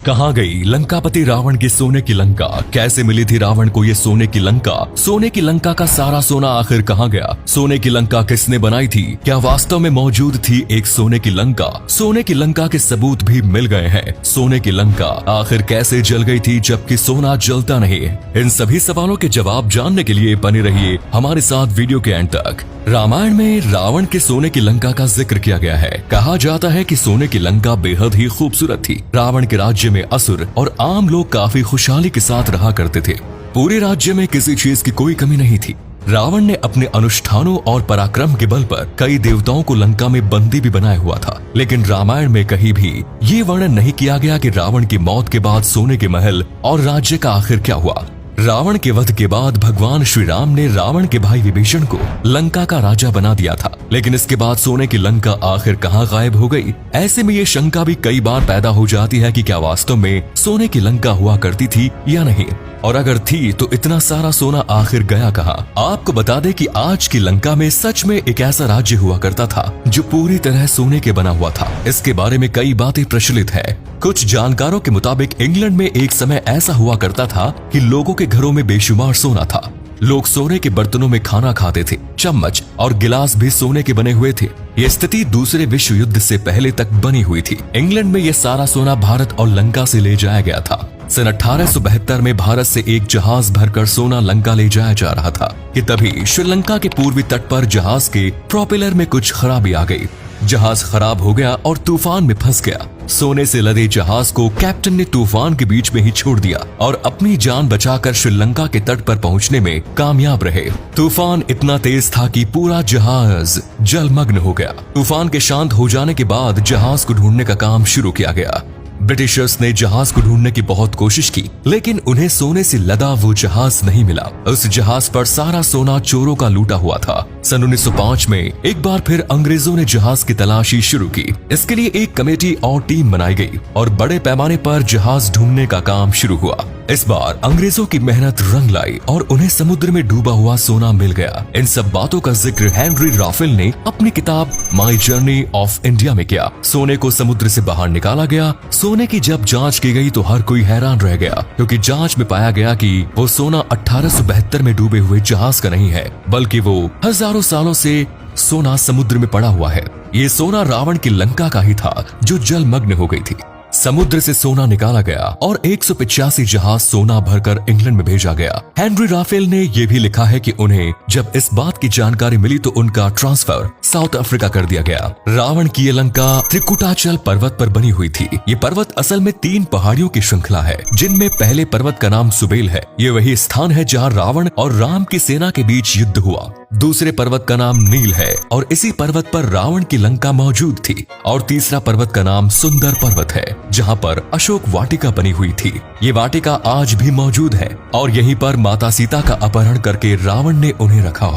कहाँ गई लंकापति रावण की सोने की लंका? कैसे मिली थी रावण को ये सोने की लंका? सोने की लंका का सारा सोना आखिर कहाँ गया? सोने की लंका किसने बनाई थी? क्या वास्तव में मौजूद थी एक सोने की लंका? सोने की लंका के सबूत भी मिल गए हैं। सोने की लंका आखिर कैसे जल गई थी जबकि सोना जलता नहीं? इन सभी सवालों के जवाब जानने के लिए बने रहिए हमारे साथ वीडियो के एंड तक। रामायण में रावण के सोने की लंका का जिक्र किया गया है। कहा जाता है कि सोने की लंका बेहद ही खूबसूरत थी। रावण के राज्य में असुर और आम लोग काफी खुशहाली के साथ रहा करते थे। पूरे राज्य में किसी चीज की कोई कमी नहीं थी। रावण ने अपने अनुष्ठानों और पराक्रम के बल पर कई देवताओं को लंका में बंदी भी बनाया हुआ था। लेकिन रामायण में कहीं भी ये वर्णन नहीं किया गया कि रावण की मौत के बाद सोने के महल और राज्य का आखिर क्या हुआ। रावण के वध के बाद भगवान श्री राम ने रावण के भाई विभीषण को लंका का राजा बना दिया था। लेकिन इसके बाद सोने की लंका आखिर कहाँ गायब हो गई? ऐसे में ये शंका भी कई बार पैदा हो जाती है कि क्या वास्तव में सोने की लंका हुआ करती थी या नहीं, और अगर थी तो इतना सारा सोना आखिर गया कहाँ? आपको बता दें कि आज की लंका में सच में एक ऐसा राज्य हुआ करता था जो पूरी तरह सोने के बना हुआ था। इसके बारे में कई बातें प्रचलित है। कुछ जानकारों के मुताबिक इंग्लैंड में एक समय ऐसा हुआ करता था कि लोगों के घरों में बेशुमार सोना था। लोग सोने के बर्तनों में खाना खाते थे। चम्मच और गिलास भी सोने के बने हुए थे। ये स्थिति दूसरे विश्व युद्ध से पहले तक बनी हुई थी। इंग्लैंड में ये सारा सोना भारत और लंका से ले जाया गया था। सन 1872 में भारत से एक जहाज भरकर सोना लंका ले जाया जा रहा था कि तभी श्रीलंका के पूर्वी तट पर जहाज के प्रोपेलर में कुछ खराबी आ गई। जहाज खराब हो गया और तूफान में फंस गया। सोने से लदे जहाज को कैप्टन ने तूफान के बीच में ही छोड़ दिया और अपनी जान बचाकर श्रीलंका के तट पर पहुंचने में कामयाब रहे। तूफान इतना तेज था कि पूरा जहाज जलमग्न हो गया। तूफान के शांत हो जाने के बाद जहाज को ढूंढने का काम शुरू किया गया। ब्रिटिशर्स ने जहाज को ढूंढने की बहुत कोशिश की, लेकिन उन्हें सोने से लदा वो जहाज नहीं मिला। उस जहाज पर सारा सोना चोरों का लूटा हुआ था। सन 1905 में एक बार फिर अंग्रेजों ने जहाज की तलाशी शुरू की। इसके लिए एक कमेटी और टीम बनाई गई और बड़े पैमाने पर जहाज ढूंढने का काम शुरू हुआ। इस बार अंग्रेजों की मेहनत रंग लाई और उन्हें समुद्र में डूबा हुआ सोना मिल गया। इन सब बातों का जिक्र हेनरी राफेल ने अपनी किताब माई जर्नी ऑफ इंडिया में किया। सोने को समुद्र से बाहर निकाला गया। सोने की जब जांच की गई तो हर कोई हैरान रह गया, क्योंकि जांच में पाया गया कि वो सोना 1872 में डूबे हुए जहाज का नहीं है, बल्कि वो हजारों सालों से सोना समुद्र में पड़ा हुआ है। ये सोना रावण की लंका का ही था जो जलमग्न हो गई थी। समुद्र से सोना निकाला गया और 185 जहाज सोना भरकर इंग्लैंड में भेजा गया। हेनरी राफेल ने यह भी लिखा है कि उन्हें जब इस बात की जानकारी मिली तो उनका ट्रांसफर साउथ अफ्रीका कर दिया गया। रावण की ये लंका त्रिकुटाचल पर्वत पर बनी हुई थी। ये पर्वत असल में 3 पहाड़ियों की श्रृंखला है, जिनमें पहले पर्वत का नाम सुबेल है। ये वही स्थान है जहाँ रावण और राम की सेना के बीच युद्ध हुआ। दूसरे पर्वत का नाम नील है और इसी पर्वत पर रावण की लंका मौजूद थी। और तीसरा पर्वत का नाम सुंदर पर्वत है, जहाँ पर अशोक वाटिका बनी हुई थी। ये वाटिका आज भी मौजूद है और यहीं पर माता सीता का अपहरण करके रावण ने उन्हें रखा।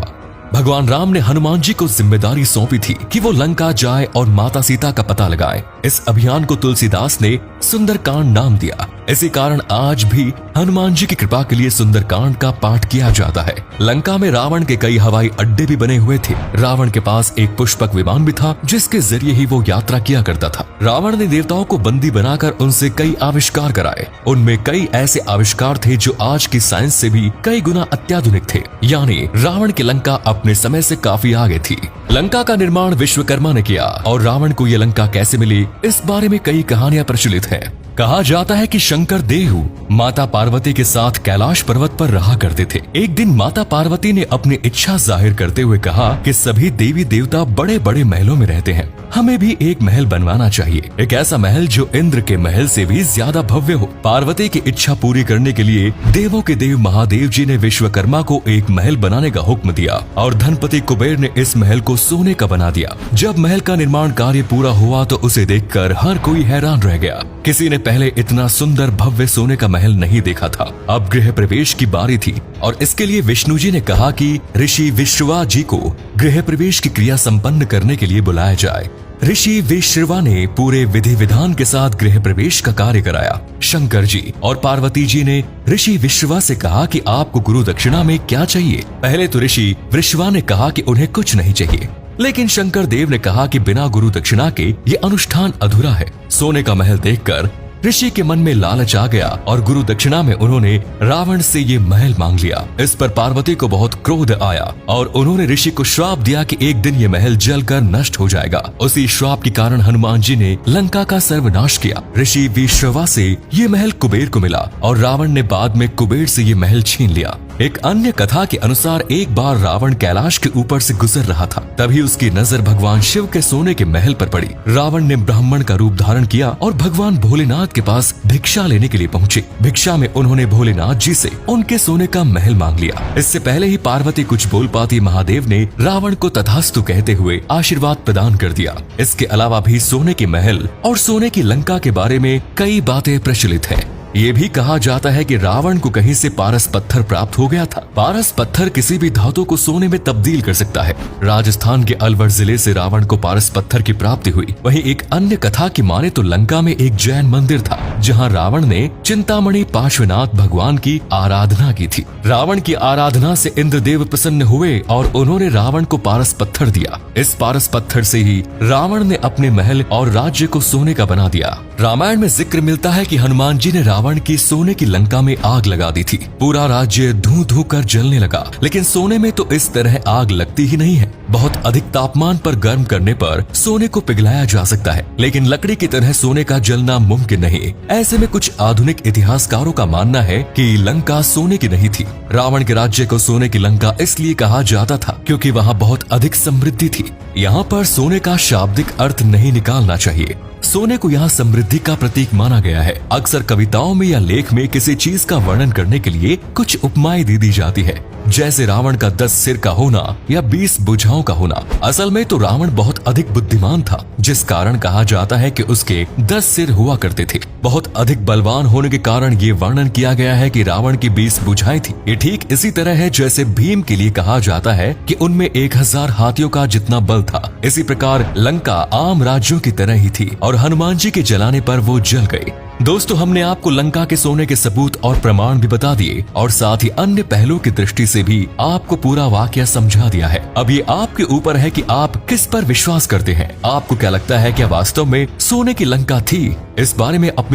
भगवान राम ने हनुमान जी को जिम्मेदारी सौंपी थी कि वो लंका जाए और माता सीता का पता लगाए। इस अभियान को तुलसीदास ने सुंदरकांड नाम दिया। इसी कारण आज भी हनुमान जी की कृपा के लिए सुंदरकांड का पाठ किया जाता है। लंका में रावण के कई हवाई अड्डे भी बने हुए थे। रावण के पास एक पुष्पक विमान भी था, जिसके जरिए ही वो यात्रा किया करता था। रावण ने देवताओं को बंदी बनाकर उनसे कई आविष्कार कराए। उनमें कई ऐसे आविष्कार थे जो आज की साइंस से भी कई गुना अत्याधुनिक थे। यानी रावण की लंका अपने समय से काफी आगे थी। लंका का निर्माण विश्वकर्मा ने किया और रावण को यह लंका कैसे मिली, इस बारे में कई कहानियां प्रचलित हैं। कहा जाता है कि शंकर देव माता पार्वती के साथ कैलाश पर्वत पर रहा करते थे। एक दिन माता पार्वती ने अपनी इच्छा जाहिर करते हुए कहा कि सभी देवी देवता बड़े बड़े महलों में रहते हैं, हमें भी एक महल बनवाना चाहिए, एक ऐसा महल जो इंद्र के महल से भी ज्यादा भव्य हो। पार्वती की इच्छा पूरी करने के लिए देवों के देव महादेव जी ने विश्वकर्मा को एक महल बनाने का हुक्म दिया और धनपति कुबेर ने इस महल को सोने का बना दिया। जब महल का निर्माण कार्य पूरा हुआ तो उसे देखकर हर कोई हैरान रह गया। किसी ने पहले इतना सुंदर भव्य सोने का महल नहीं देखा था। अब गृह प्रवेश की बारी थी और इसके लिए विष्णु जी ने कहा कि ऋषि विश्रवा जी को गृह प्रवेश की क्रिया संपन्न करने के लिए बुलाया जाए। ऋषि विश्रवा ने पूरे विधि विधान के साथ गृह प्रवेश का कार्य कराया। शंकर जी और पार्वती जी ने ऋषि विश्रवा से कहा कि आपको गुरु दक्षिणा में क्या चाहिए। पहले तो ऋषि विश्रवा ने कहा कि उन्हें कुछ नहीं चाहिए, लेकिन शंकर देव ने कहा कि बिना गुरु दक्षिणा के ये अनुष्ठान अधूरा है। सोने का महल देखकर ऋषि के मन में लालच आ गया और गुरु दक्षिणा में उन्होंने रावण से ये महल मांग लिया। इस पर पार्वती को बहुत क्रोध आया और उन्होंने ऋषि को श्राप दिया कि एक दिन ये महल जलकर नष्ट हो जाएगा। उसी श्राप के कारण हनुमान जी ने लंका का सर्वनाश किया। ऋषि विश्रवा से ये महल कुबेर को मिला और रावण ने बाद में कुबेर से ये महल छीन लिया। एक अन्य कथा के अनुसार एक बार रावण कैलाश के ऊपर से गुजर रहा था, तभी उसकी नजर भगवान शिव के सोने के महल पर पड़ी। रावण ने ब्राह्मण का रूप धारण किया और भगवान भोलेनाथ के पास भिक्षा लेने के लिए पहुंचे। भिक्षा में उन्होंने भोलेनाथ जी से उनके सोने का महल मांग लिया। इससे पहले ही पार्वती कुछ बोल पाती महादेव ने रावण को तथास्तु कहते हुए आशीर्वाद प्रदान कर दिया। इसके अलावा भी सोने के महल और सोने की लंका के बारे में कई बातें प्रचलित है। ये भी कहा जाता है कि रावण को कहीं से पारस पत्थर प्राप्त हो गया था। पारस पत्थर किसी भी धातु को सोने में तब्दील कर सकता है। राजस्थान के अलवर जिले से रावण को पारस पत्थर की प्राप्ति हुई। वहीं एक अन्य कथा की माने तो लंका में एक जैन मंदिर था, जहां रावण ने चिंतामणि पार्श्वनाथ भगवान की आराधना की थी। रावण की आराधना से इंद्रदेव प्रसन्न हुए और उन्होंने रावण को पारस पत्थर दिया। इस पारस पत्थर से ही रावण ने अपने महल और राज्य को सोने का बना दिया। रामायण में जिक्र मिलता है कि हनुमान जी ने रावण की सोने की लंका में आग लगा दी थी। पूरा राज्य धू धू कर जलने लगा, लेकिन सोने में तो इस तरह आग लगती ही नहीं है। बहुत अधिक तापमान पर गर्म करने पर सोने को पिघलाया जा सकता है, लेकिन लकड़ी की तरह सोने का जलना मुमकिन नहीं। ऐसे में कुछ आधुनिक इतिहासकारों का मानना है कि लंका सोने की नहीं थी। रावण के राज्य को सोने की लंका इसलिए कहा जाता था क्योंकि वहाँ बहुत अधिक समृद्धि थी। यहाँ पर सोने का शाब्दिक अर्थ नहीं निकालना चाहिए। सोने को यहाँ समृद्धि का प्रतीक माना गया है। अक्सर कविताओं में या लेख में किसी चीज का वर्णन करने के लिए कुछ उपमाएं दे दी जाती है, जैसे रावण का 10 सिर का होना या 20 भुजाओं का होना। असल में तो रावण बहुत अधिक बुद्धिमान था, जिस कारण कहा जाता है कि उसके 10 सिर हुआ करते थे। बहुत अधिक बलवान होने के कारण ये वर्णन किया गया है कि रावण की 20 भुजाएं थी। ये ठीक इसी तरह है जैसे भीम के लिए कहा जाता है कि उनमें 1000 हाथियों का जितना बल था। इसी प्रकार लंका आम राज्यों की तरह ही थी और हनुमान जी के जलाने पर वो जल गई। दोस्तों, हमने आपको लंका के सोने के सबूत और प्रमाण भी बता दिए और साथ ही अन्य पहलुओं की दृष्टि से भी आपको पूरा वाकया समझा दिया है। अब ये आपके ऊपर है कि आप किस पर विश्वास करते हैं। आपको क्या लगता है, क्या वास्तव में सोने की लंका थी? इस बारे में अपने